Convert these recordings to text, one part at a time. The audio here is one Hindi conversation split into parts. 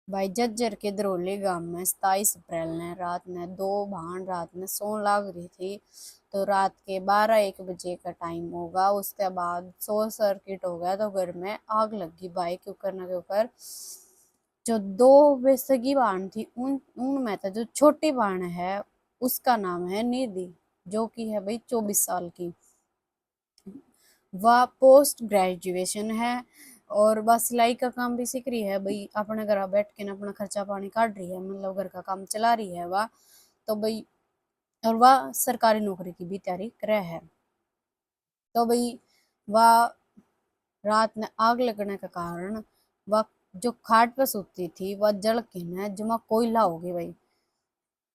भाई झज्जर के धरौली गांव में 27 अप्रैल ने रात ने दो भान रात में सौ लाग रही थी। तो रात के 12-1 बजे का टाइम होगा। उसके बाद शॉर्ट सर्किट हो गया तो घर में आग लगी। भाई क्यों करना क्यों कर जो दो बेसगी बाण थी उनमें तो जो छोटी बाण है उसका नाम है निधि, जो कि है भाई 24 साल की। वह पोस्ट ग्रेजुएशन है और वह सिलाई का काम भी सीख रही है भाई। अपने घर बैठ के ना अपना खर्चा पानी काट रही है, मतलब घर का काम चला रही है वह। तो भाई और वह सरकारी नौकरी की भी तैयारी करे है। तो भाई वह रात में आग लगने के कारण वह जो खाट पे सोती थी वह जल के न जमा कोयला हो गई भाई।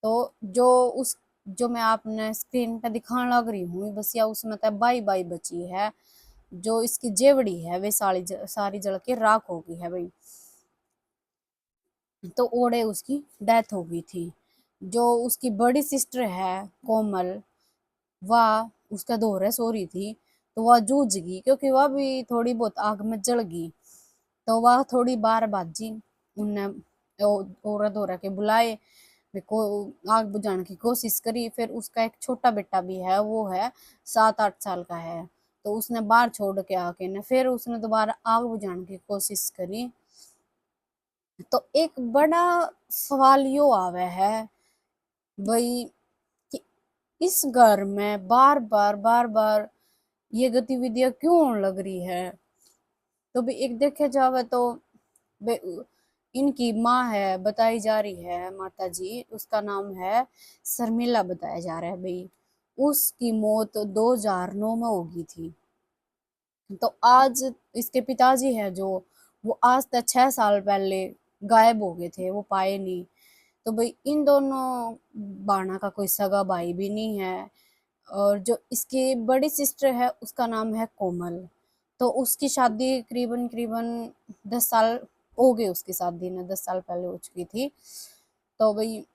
तो जो मैं आपने स्क्रीन पे दिखाने लग रही हूँ बस, या उसमें तो बाई बाई बची है। जो इसकी जेवड़ी है वे सारी जल के राख हो गई है भाई। तो ओड़े उसकी डेथ हो गई थी। जो उसकी बड़ी सिस्टर है कोमल, वह उसका दौरे सो रही थी। तो वह जूझ गई क्योंकि वह भी थोड़ी बहुत आग में जल गई। तो वह थोड़ी बार बाजी उनने औरत औरत के बुलाए, को आग बुझाने की कोशिश करी। फिर उसका एक छोटा बेटा भी है, वो है 7-8 साल का है। तो उसने बाहर छोड़ के आके ने फिर उसने दोबारा आग बुझाने की कोशिश करी। तो एक बड़ा सवाल यो आवे है भाई कि इस घर में बार बार ये गतिविधियां क्यों होने लग रही है। तो भी एक देखे जावे तो इनकी माँ है बताई जा रही है, माता जी उसका नाम है शर्मिला बताया जा रहा है भाई। उसकी मौत 2009 में होगी थी। तो आज इसके पिताजी है जो, वो आज तक 6 साल पहले गायब हो गए थे, वो पाए नहीं। तो भाई इन दोनों बाणा का कोई सगा भाई भी नहीं है। और जो इसकी बड़ी सिस्टर है उसका नाम है कोमल। तो उसकी शादी करीबन करीबन 10 साल हो गए, उसकी शादी ने 10 साल पहले हो चुकी थी। तो भाई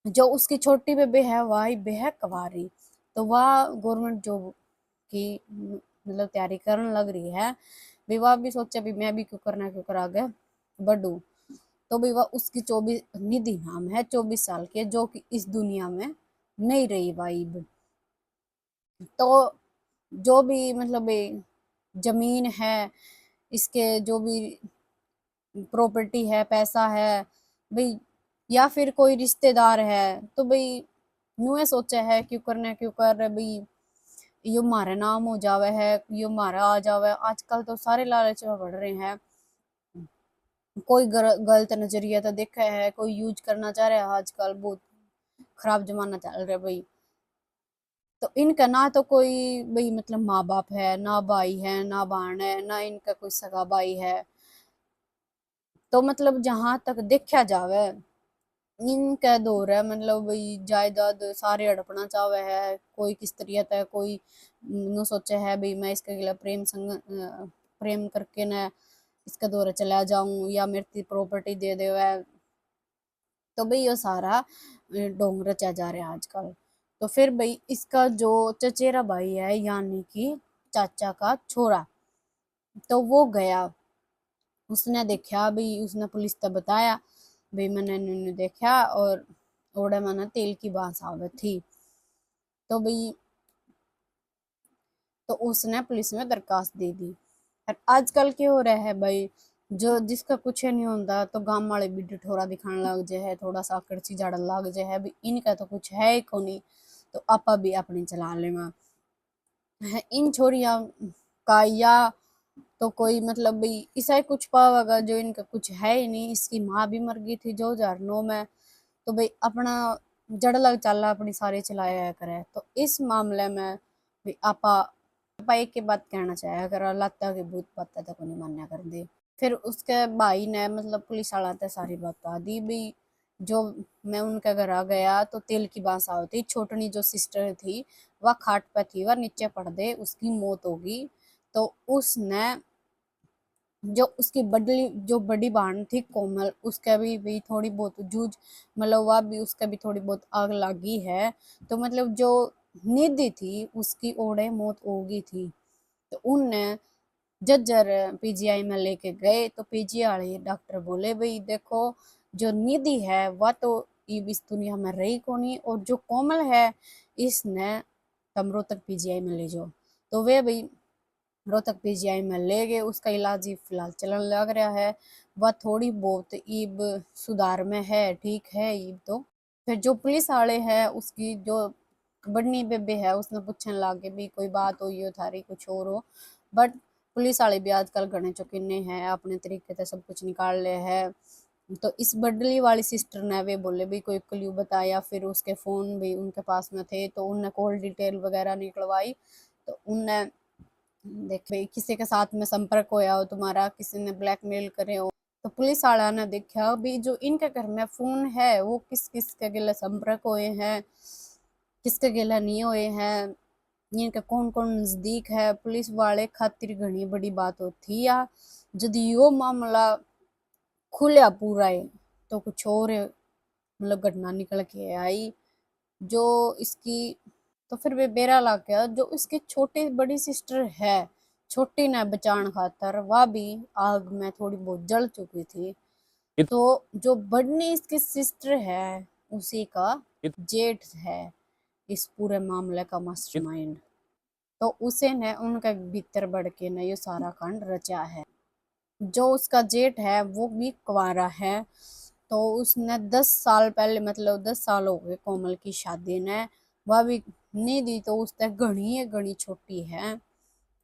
जो उसकी छोटी बेबी है वह बेहद कवारी। तो वह गवर्नमेंट जॉब की मतलब तैयारी करने लग रही है। विवाह भी सोचा भी मैं भी क्यों करना, क्यों कर आगे बढ़ू। तो विवाह उसकी 24 निधि नाम है, 24 साल की, जो कि इस दुनिया में नहीं रही वाइब। तो जो भी मतलब जमीन है, इसके जो भी प्रॉपर्टी है, पैसा है भाई, या फिर कोई रिश्तेदार है, तो भाई यूं सोचा है क्यों करना क्यों कर भाई, यो मारे नाम हो जावे है, यो मारा आ जावे। आजकल तो सारे लालच में बढ़ रहे हैं। कोई गलत नजरिया तो देखा है, कोई यूज करना चाह रहा है। आजकल बहुत खराब जमाना चल रहा है भाई। तो इनका ना तो कोई भाई मतलब माँ बाप है, ना भाई है, ना बहन है, ना इनका कोई सगा भाई है। तो मतलब जहां तक देखा जावे इनका दौर है, मतलब भाई जायदाद सारे हड़पना चाहे है। कोई किस तरीके है, कोई नु सोचे है भाई मैं इसके खिलाफ प्रेम करके ना इसका दौरा चला जाऊं या मेरी प्रॉपर्टी दे दे। तो भाई ये सारा ढोंग रचा जा रहा है आजकल। तो फिर भाई इसका जो चचेरा भाई है यानी कि चाचा का छोरा, तो वो गया। उसने देखा भाई, उसने पुलिस तक बताया भाई मैंने देखा और ओड़े मैंने तेल की बांस आवत थी। तो भाई तो उसने पुलिस में दरखास्त दे दी। और आजकल क्या हो रहा है भाई, जो जिसका कुछ नहीं होता तो गांव वाले भी ठोरा दिखाने लग जाए है, थोड़ा सा करची झाड़ लग जाए है भाई इनका तो कुछ है ही को नहीं। तो आपा भी अपनी चला लेगा है इन छोरिया का, या तो कोई मतलब भाई ऐसा कुछ पावेगा जो इनका कुछ है ही नहीं। इसकी माँ भी मर गई थी 2009 में। तो भाई अपना जड़ लग चल रहा अपनी सारी चलाया करे। तो इस मामले में भी आपा आपा एक के बात कहना चाहे, अगर लत्ता की भूत पत्ता तक नहीं मान्या कर दे। फिर उसके भाई ने मतलब पुलिस वाला ते सारी बता दी भाई। जो मैं उनके घर आ गया तो तेल की बांस आई थी, छोटनी जो सिस्टर थी वह खाट पे थी, वह नीचे पड़ दे उसकी मौत होगी। तो उसने जो उसकी बड़ी बहन थी कोमल, उसका भी थोड़ी बहुत जूझ मतलब वह भी उसका भी थोड़ी बहुत आग लगी है। तो मतलब जो निधि थी उसकी ओड़े मौत हो गई थी। तो उनने जज्जर पीजीआई में लेके गए तो पीजीआई वाले डॉक्टर बोले भाई देखो जो निधि है वह तो इस दुनिया में रही को नहीं, और जो कोमल है इसने तुम रोहतक पीजीआई में ले जाओ। तो वे भाई रोहतक पीजीआई में ले गए, उसका इलाज ही फिलहाल चलन लग रहा है, वह थोड़ी बहुत ईब सुधार में है, ठीक है ईब तो। फिर जो पुलिस वाले हैं उसकी जो बड़नी बेबे है उसने पूछने लगे भी कोई बात हो यो थारी कुछ और हो, बट पुलिस वाले भी आजकल घने चौकिन्ने हैं, अपने तरीके से सब कुछ निकाल ले है। तो इस बडली वाली सिस्टर ने वे बोले भी कोई क्ल्यू बताया, फिर उसके फोन भी उनके पास में थे तो उनने कॉल डिटेल वगैरह निकलवाई। तो उनने देख भाई किसी के साथ में संपर्क होया हो तुम्हारा, किसी ने ब्लैकमेल करे हो, तो पुलिस वाला ने देखा भी जो इनके घर में फोन है वो किस किस के गिले संपर्क हुए हैं, किसके गिले नहीं हुए हैं, इनका कौन कौन नजदीक है, पुलिस वाले खातिर घनी बड़ी बात होती या यदि यो मामला खुलिया पूरा है तो कुछ और मतलब घटना निकल के आई जो इसकी। तो फिर वे बेरा ला गया जो इसकी छोटी बड़ी सिस्टर है, छोटी ने बचाने खातर वह भी आग में थोड़ी बहुत जल चुकी थी। तो जो बड़नी इसकी सिस्टर है उसी का जेठ है इस पूरे मामले का मास्टरमाइंड। तो उसे ने उनके भीतर बढ़ के ने ये सारा कांड रचा है। जो उसका जेठ है वो भी कुंवारा है, तो उसने 10 साल पहले मतलब 10 साल हो गए कोमल की शादी ने, वह भी नहीं दी तो उससे घनी छोटी है।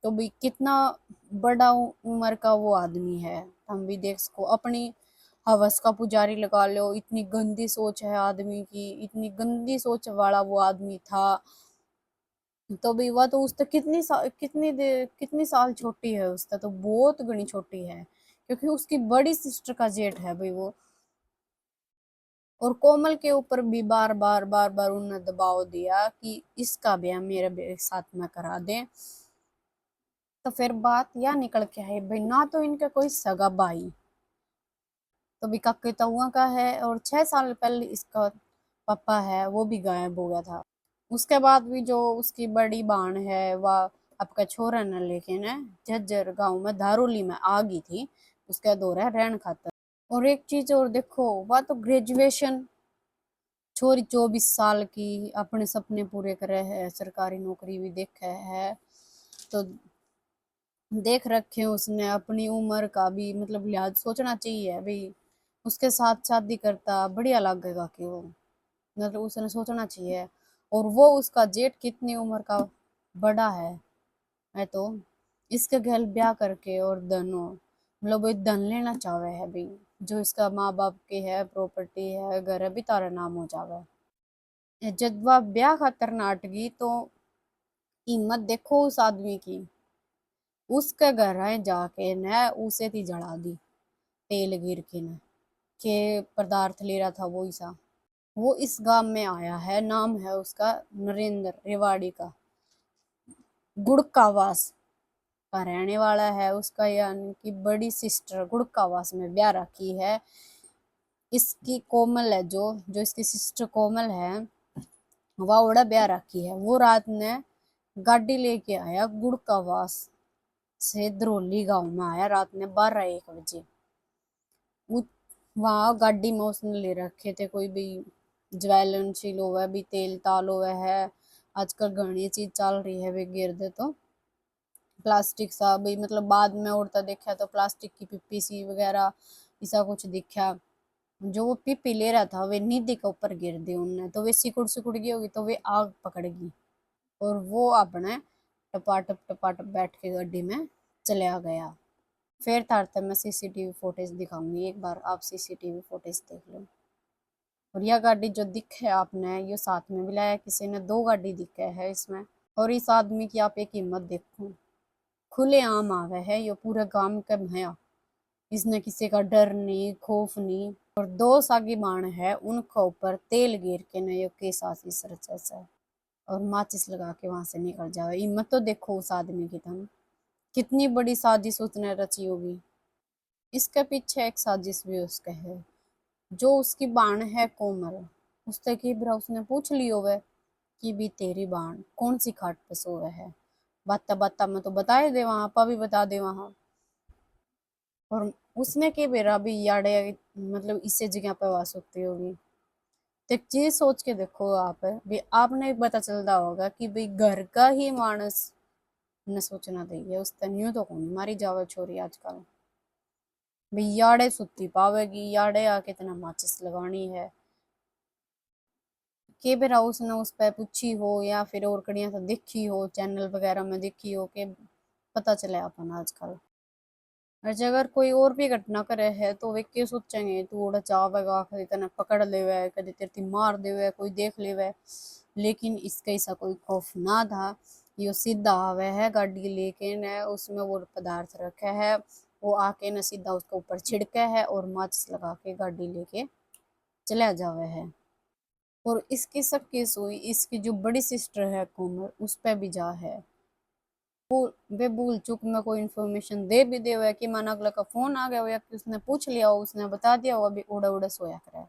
तो भी कितना बड़ा उम्र का वो आदमी है, हम भी देख सको अपनी हवस का पुजारी लगा लो, इतनी गंदी सोच है आदमी की, इतनी गंदी सोच वाला वो आदमी था। तो भी वह तो उससे कितनी साल छोटी है, उससे तो बहुत घनी छोटी है क्योंकि उसकी बड़ी सिस्टर का जेठ है भाई वो। और कोमल के ऊपर भी बार बार उन्होंने दबाव दिया कि इसका ब्याह मेरे साथ में करा दें। तो फिर बात यह निकल के है भाई ना तो इनका कोई सगा भाई, तो भी काके तउआ का है, और 6 साल पहले इसका पापा है वो भी गायब हो गया था। उसके बाद भी जो उसकी बड़ी बहन है वह आपका छोरा न लेके न झज्जर गांव में धारोली में आ गई थी उसके दौरे रहन खातर। और एक चीज और देखो वह तो ग्रेजुएशन छोरी 24 साल की अपने सपने पूरे करे है, सरकारी नौकरी भी देखे है, तो देख रखे उसने अपनी उम्र का भी मतलब लिहाज सोचना चाहिए भाई, उसके साथ शादी करता बढ़िया लगेगा कि वो मतलब उसने सोचना चाहिए। और वो उसका जेठ कितनी उम्र का बड़ा है तो इसके घर ब्याह करके और धनो मतलब वो धन लेना चाहे है भाई, जो इसका माँ बाप की है प्रॉपर्टी है घर है भी तारा नाम हो जावे। जब वह ब्याह खातर नाटगी तो हिम्मत देखो उस आदमी की, उसके घर है जाके न उसे थी जला दी तेल गिर के न के पदार्थ ले रहा था वो ईसा। वो इस गांव में आया है, नाम है उसका नरेंद्र रेवाड़ी का, गुड़कावास का रहने वाला है। उसका यानी कि बड़ी सिस्टर गुड़कावास में ब्याह रखी है। इसकी कोमल है जो जो इसकी सिस्टर कोमल है वह ओड़ा ब्याह रखी है। वो रात ने गाड़ी लेके आया गुड़कावास से धरोली गांव में आया रात ने 12-1 बजे। वहां गाड़ी में उसने ले रखे थे कोई भी ज्वेलनशील हुआ भी तेल ताल हुआ है, आजकल घनी चीज चल रही है वे गिर दे तो प्लास्टिक सा भी मतलब बाद में उड़ता देखा तो प्लास्टिक की पिप्पी सी वगैरह ऐसा कुछ दिखा। जो वो पिप्पी ले रहा था वे निधि के ऊपर गिर दी उनने, तो वे सिकुड़ सिकुड़ गई होगी तो वे आग पकड़ गई और वो अपने टपाटप बैठ के गाड़ी में चला गया। फिर तारते मैं सीसीटीवी फुटेज दिखाऊंगी, एक बार आप सीसीटीवी फुटेज देख लो। और यह गाड़ी जो दिखे आपने ये साथ में मिलाया किसी ने 2 गाड़ी दिखे है इसमें। और इस आदमी की आप एक हिम्मत देखो, खुले आम आवे है ये पूरे गांव के भया, इसने किसी का डर नहीं खौफ नहीं। और 2 सागी बाण है उनके ऊपर तेल गिर के न ये केस आशीष रचा है और माचिस लगा के वहां से निकल जावे। हिम्मत तो देखो उस आदमी की, तुम कितनी बड़ी साजिश उसने रची होगी। इसके पीछे एक साजिश भी उसके है, जो उसकी बाण है कोमल उससे की बार उसने पूछ लियो वे कि भी तेरी बाण कौन सी खाट पे सोवे है, बाता बाता में तो बताए दे वहां, आपा भी बता दे वहां। और उसने के बेरा भी याडे, मतलब इससे जगह पे आ सकती होगी। तो एक चीज सोच के देखो आप भी, आपने पता चलता होगा कि भाई घर का ही मानस ने सोचना चाहिए, उस न्यू तो कौन मारी जावे छोरी आजकल। भाई याडे सुती पावेगी, याडे आके इतना माचिस लगानी है। के बेरा उसने उस पर पूछी हो या फिर और कड़िया तो देखी हो, चैनल वगैरह में देखी हो के पता चले अपन आजकल। और जे अगर कोई और भी घटना करे है तो वे क्या सोचेंगे, तू उड़ा चावेगा कभी तेने पकड़ लेवे, कभी तेरी मार देवे, कोई देख लेवे। लेकिन इसका ऐसा कोई खौफ ना था। यो सीधा आवे है गाड़ी लेके न, उसमें वो पदार्थ रखे है, वो आके न सीधा उसके ऊपर छिड़के है और माचिस लगा के गाड़ी लेके चला जावे है। और इसकी सब केस हुई, इसकी जो बड़ी सिस्टर है कोमल, उस पे भी जा है। वो वे भूल चूक में कोई इन्फॉर्मेशन दे भी दे हुआ है कि माना अगला का फोन आ गया हो या कि उसने पूछ लिया हो, उसने बता दिया हो, अभी उड़ा उड़ा सोया करे।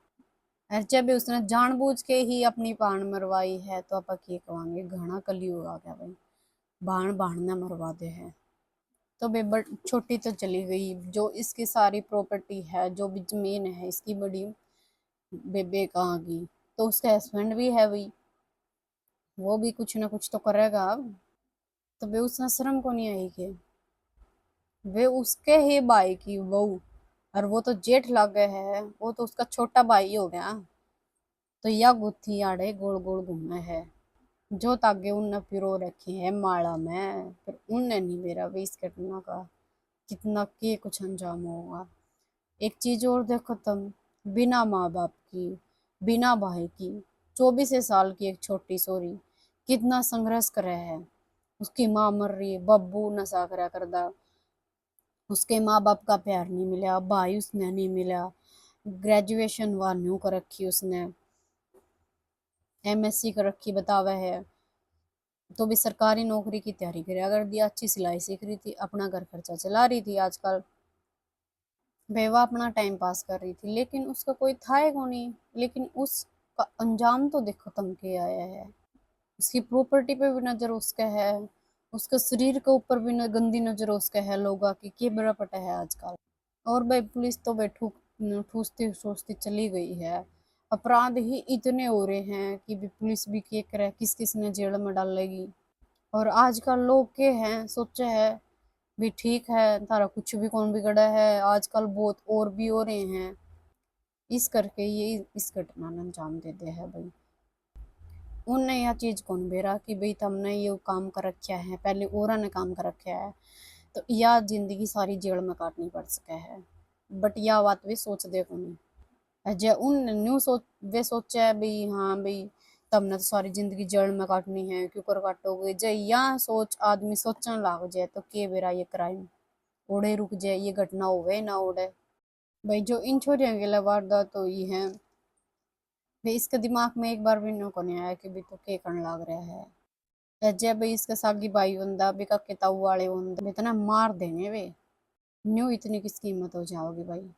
और जब भी उसने जानबूझ के ही अपनी पान मरवाई है तो आप ये कहेंगे घना कलयुग आ गया भाई, बाण बाण ने मरवा दे है। तो बे छोटी तो चली गई, जो इसकी सारी प्रॉपर्टी है, जो भी जमीन है इसकी बड़ी, बेबे कहाँ गई। तो उसका हस्बैंड भी है भाई, वो भी कुछ ना कुछ तो करेगा अब। तो वे उसने शर्म को नहीं आई कि वे उसके ही भाई की बहू, और वो तो जेठ लग गए है, वो तो उसका छोटा भाई हो गया। तो या गुत्थी आड़े गोल गोल घूमे है, जो तागे उनने पिरो रखे है माला में, फिर उनने नहीं मेरा भी इस घटना का कितना के कुछ अंजाम होगा। एक चीज और देखो तुम, बिना माँ बाप की, बिना भाई की, 24 साल की एक छोटी सोरी कितना संघर्ष करे है। उसकी माँ मर रही है, बब्बू नशा करा करदा, उसके माँ बाप का प्यार नहीं मिला, भाई उसने नहीं मिला, ग्रेजुएशन वान्यू कर रखी उसने, एमएससी कर रखी बतावा है। तो भी सरकारी नौकरी की तैयारी करे, अगर दिया अच्छी सिलाई सीख रही थी, अपना घर खर्चा चला रही थी आजकल, बेवा अपना टाइम पास कर रही थी, लेकिन उसका कोई था ही को नहीं। लेकिन उसका अंजाम तो देखो तुम के आया है। उसकी प्रॉपर्टी पे भी नजर उसका है, उसके शरीर के ऊपर भी गंदी नजर उसका है, लोगों की के बड़ा पटा है आजकल। और भाई पुलिस तो भाई ठूसती ठूसती चली गई है। अपराध ही इतने हो रहे हैं कि भी पुलिस भी क्या करे, किस किस ने जेल में डालेगी। और आजकल लोग के हैं सोचे है भी ठीक है तारा कुछ भी कौन बिगड़ा है, आजकल बहुत और भी हो रहे हैं। इस करके ये इस घटना ने अंजाम दे दे है भाई। उनने यह चीज कौन बेरा कि भाई तुमने ये काम कर रखा है, पहले और ने काम कर रखा है, तो यह जिंदगी सारी जेल में काटनी पड़ सके है। बट यह बात वे सोच दे को नहीं, जे उन न्यू सोच वे सोचे है भाई, हाँ भाई तुमने तो सारी जिंदगी जेल में काटनी है, क्यों कर काटोगे। जे यह सोच आदमी सोचने लग जाए तो के बेरा ये क्राइम ओढ़े रुक जाए, ये घटना होवे ना ओढ़े। भाई जो इन छोरियों के लिए वारदात हुई है, भाई इसके दिमाग में एक बार भी नो को नहीं आया कि भी तो के करने लग रहा है। जब भाई इसके सागी भाई बंदा बेका के ताऊ वाले बंदा इतना मार देंगे वे, न्यू इतनी किसकी हिम्मत हो जाओगी भाई।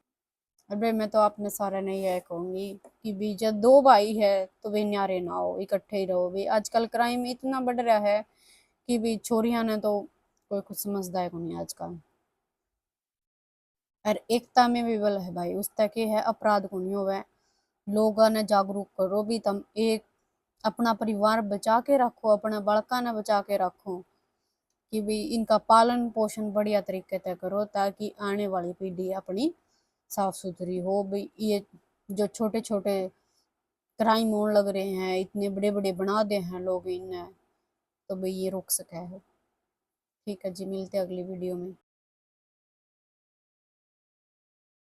अबे मैं तो अपने सारे नहीं है कहूंगी कि भी जब दो भाई है तो वे न्यारे ना हो, इकट्ठे ही रहो। भी आजकल क्राइम इतना बढ़ रहा है कि भी छोरियां ने तो कोई कुछ समझदा है को नहीं आजकल। और एकता में भी बल है भाई, उस तक है अपराध को नहीं होवे। लोगों ने जागरूक करो भी तुम एक अपना परिवार बचा के रखो, अपने बालका ने बचा के रखो, कि भाई इनका पालन पोषण बढ़िया तरीके से करो, ताकि आने वाली पीढ़ी अपनी साफ सुथरी हो। भाई ये जो छोटे छोटे क्राइम होने लग रहे हैं, इतने बड़े बड़े बना दे हैं लोग इन्हें, तो भाई ये रुक सके है। ठीक है जी, मिलते हैं अगली वीडियो में।